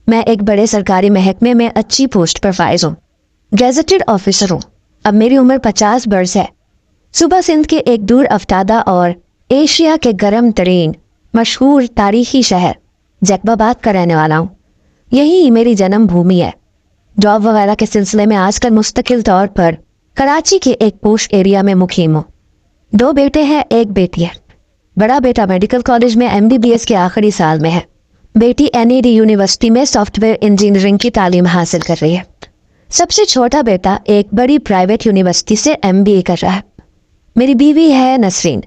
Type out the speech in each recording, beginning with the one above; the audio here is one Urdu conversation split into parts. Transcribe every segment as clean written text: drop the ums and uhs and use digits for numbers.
میں ایک بڑے سرکاری محکمے میں اچھی پوسٹ پر فائز ہوں، گیزٹڈ آفیسر ہوں۔ اب میری عمر 50 برس ہے۔ صوبہ سندھ کے ایک دور افتادہ اور ایشیا کے گرم ترین مشہور تاریخی شہر جیکب آباد کا رہنے والا ہوں۔ یہی میری جنم بھومی ہے۔ جاب وغیرہ کے سلسلے میں آج کل مستقل طور پر کراچی کے ایک پوش ایریا میں مقیم ہوں۔ 2 بیٹے ہیں، 1 بیٹی ہے۔ بڑا بیٹا میڈیکل کالج میں MBBS کے آخری سال میں ہے۔ بیٹی NED یونیورسٹی میں سافٹ ویئر انجینئرنگ کی تعلیم حاصل کر رہی ہے۔ سب سے چھوٹا بیٹا ایک بڑی پرائیویٹ یونیورسٹی سے MBA کر رہا ہے۔ میری بیوی ہے نسرین۔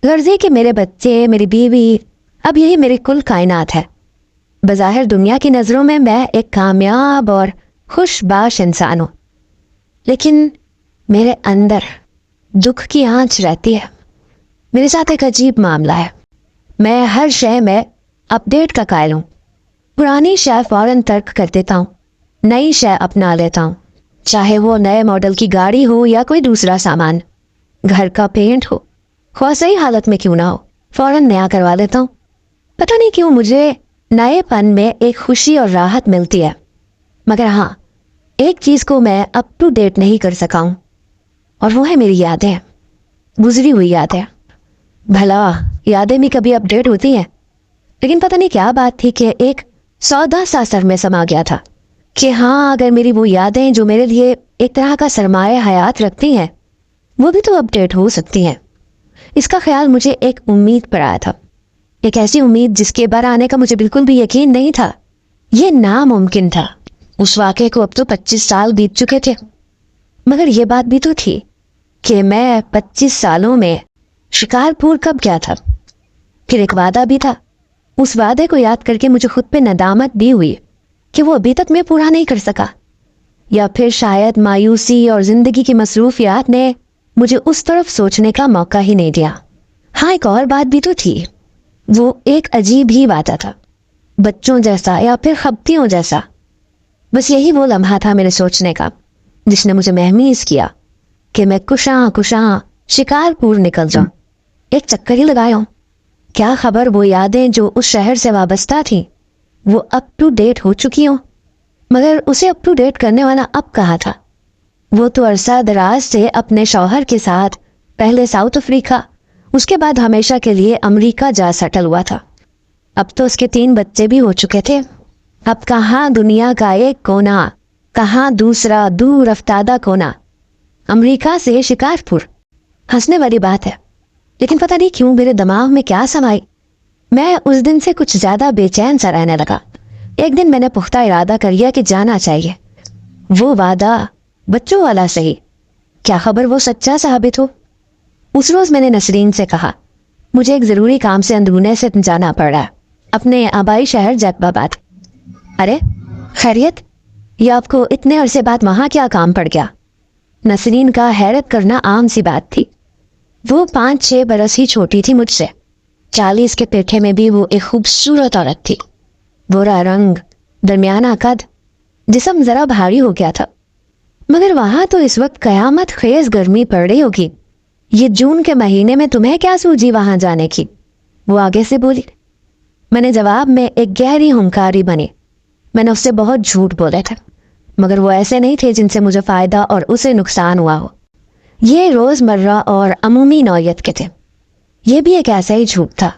غرض ہے کہ میرے بچے، میری بیوی، اب یہی میری کل کائنات ہے۔ بظاہر دنیا کی نظروں میں ایک کامیاب اور خوش باش انسان ہوں، لیکن میرے اندر دکھ کی آنچ رہتی ہے۔ میرے ساتھ ایک عجیب معاملہ ہے۔ میں ہر شے میں اپڈیٹ کا قائل ہوں۔ پرانی شے فوراً ترک کر دیتا ہوں، نئی شے اپنا لیتا ہوں، چاہے وہ نئے ماڈل کی گاڑی ہو یا کوئی دوسرا سامان، گھر کا پینٹ ہو، خواہ صحیح حالت میں کیوں نہ ہو، فوراً نیا کروا لیتا ہوں۔ پتہ نہیں کیوں مجھے نئے پن میں ایک خوشی اور راحت ملتی ہے۔ مگر ہاں، ایک چیز کو میں اپ ٹو ڈیٹ نہیں کر سکا ہوں، اور وہ ہے میری یادیں، گزری ہوئی یادیں۔ بھلا یادیں بھی کبھی اپ ڈیٹ ہوتی ہیں؟ لیکن پتہ نہیں کیا بات تھی کہ ایک سودا سا سر میں سما گیا تھا کہ ہاں، اگر میری وہ یادیں جو میرے لیے ایک طرح کا سرمایہ حیات رکھتی ہیں، وہ بھی تو اپ ڈیٹ ہو سکتی ہیں۔ اس کا خیال مجھے ایک امید پر آیا تھا، ایک ایسی امید جس کے بر آنے کا مجھے بالکل بھی یقین نہیں تھا۔ یہ ناممکن تھا۔ اس واقعے کو اب تو 25 سال بیت چکے تھے، مگر یہ بات بھی تو تھی کہ میں 25 سالوں میں شکارپور کب گیا تھا۔ پھر ایک وعدہ بھی تھا۔ اس وعدے کو یاد کر کے مجھے خود پہ ندامت بھی ہوئی کہ وہ ابھی تک میں پورا نہیں کر سکا، یا پھر شاید مایوسی اور زندگی کی مصروفیات نے مجھے اس طرف سوچنے کا موقع ہی نہیں دیا۔ ہاں، ایک اور بات بھی تو تھی۔ وہ ایک عجیب ہی وعدہ تھا، بچوں جیسا یا پھر خبتیوں جیسا۔ بس یہی وہ لمحہ تھا میرے سوچنے کا جس نے مجھے مہمیز کیا کہ میں کشاں شکارپور نکل جاؤں، ایک چکر ہی لگایا ہوں۔ کیا خبر وہ یادیں جو اس شہر سے وابستہ تھیں وہ اپ ٹو ڈیٹ ہو چکی ہوں۔ مگر اسے اپ ٹو ڈیٹ کرنے والا اب کہاں تھا؟ وہ تو عرصہ دراز سے اپنے شوہر کے ساتھ پہلے ساؤتھ افریقہ، اس کے بعد ہمیشہ کے لیے امریکہ جا سیٹل ہوا تھا۔ اب تو اس کے 3 بچے بھی ہو چکے تھے۔ اب کہاں دنیا کا ایک کونا، کہاں دوسرا دور افتادہ کونا، امریکہ سے شکارپور۔ ہنسنے والی بات ہے، لیکن پتہ نہیں کیوں میرے دماغ میں کیا سمائی، میں اس دن سے کچھ زیادہ بے چین سا رہنے لگا۔ ایک دن میں نے پختہ ارادہ کر لیا کہ جانا چاہیے۔ وہ وعدہ بچوں والا صحیح، کیا خبر وہ سچا ثابت ہو۔ اس روز میں نے نسرین سے کہا، مجھے ایک ضروری کام سے اندرونے سے جانا پڑ رہا ہے، اپنے آبائی شہر جیکب آباد۔ ارے خیریت، یہ آپ کو اتنے عرصے بعد وہاں کیا کام پڑ گیا؟ نسرین کا حیرت کرنا عام سی بات تھی۔ وہ 5-6 برس ہی چھوٹی تھی مجھ سے۔ 40 کے پیٹھے میں بھی وہ ایک خوبصورت عورت تھی۔ گورا رنگ، درمیانہ قد، جسم ذرا بھاری ہو گیا تھا۔ مگر وہاں تو اس وقت قیامت خیز گرمی پڑ رہی ہوگی، یہ جون کے مہینے میں تمہیں کیا سوجی وہاں جانے کی؟ وہ آگے سے بولی۔ میں نے جواب میں ایک گہری ہنکاری بنی۔ میں نے اس سے بہت جھوٹ بولے تھے، مگر وہ ایسے نہیں تھے جن سے مجھے فائدہ اور اسے نقصان ہوا ہو۔ یہ روز مرہ اور عمومی نوعیت کے تھے۔ یہ بھی ایک ایسا ہی جھوٹ تھا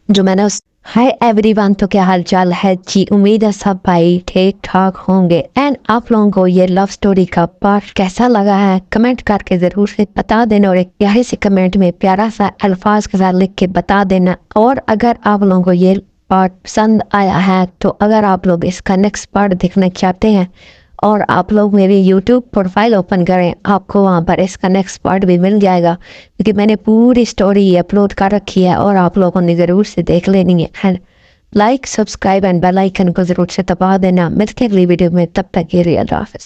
جو میں نے ہائے ایوری ون، تو کیا حال چال ہے جی؟ امید ہے سب بھائی ٹھیک ٹھاک ہوں گے۔ اینڈ آپ لوگوں کو یہ لو سٹوری کا پارٹ کیسا لگا ہے کمنٹ کر کے ضرور سے بتا دینا، اور ایک پیارے سے کمنٹ میں پیارا سا الفاظ کے ساتھ لکھ کے بتا دینا۔ اور اگر آپ لوگوں کو یہ پارٹ پسند آیا ہے تو اگر آپ لوگ اس کا نیکسٹ پارٹ دیکھنا چاہتے ہیں اور آپ لوگ میری یوٹیوب پروفائل اوپن کریں، آپ کو وہاں پر اس کا نیکسٹ پارٹ بھی مل جائے گا، کیونکہ میں نے پوری سٹوری اپلوڈ کر رکھی ہے اور آپ لوگوں نے ضرور سے دیکھ لینی ہے۔ Like, subscribe and bell icon کو ضرور سے دبا دینا۔ ملتے ہیں اگلی ویڈیو میں، تب تک کے لیے اللہ حافظ۔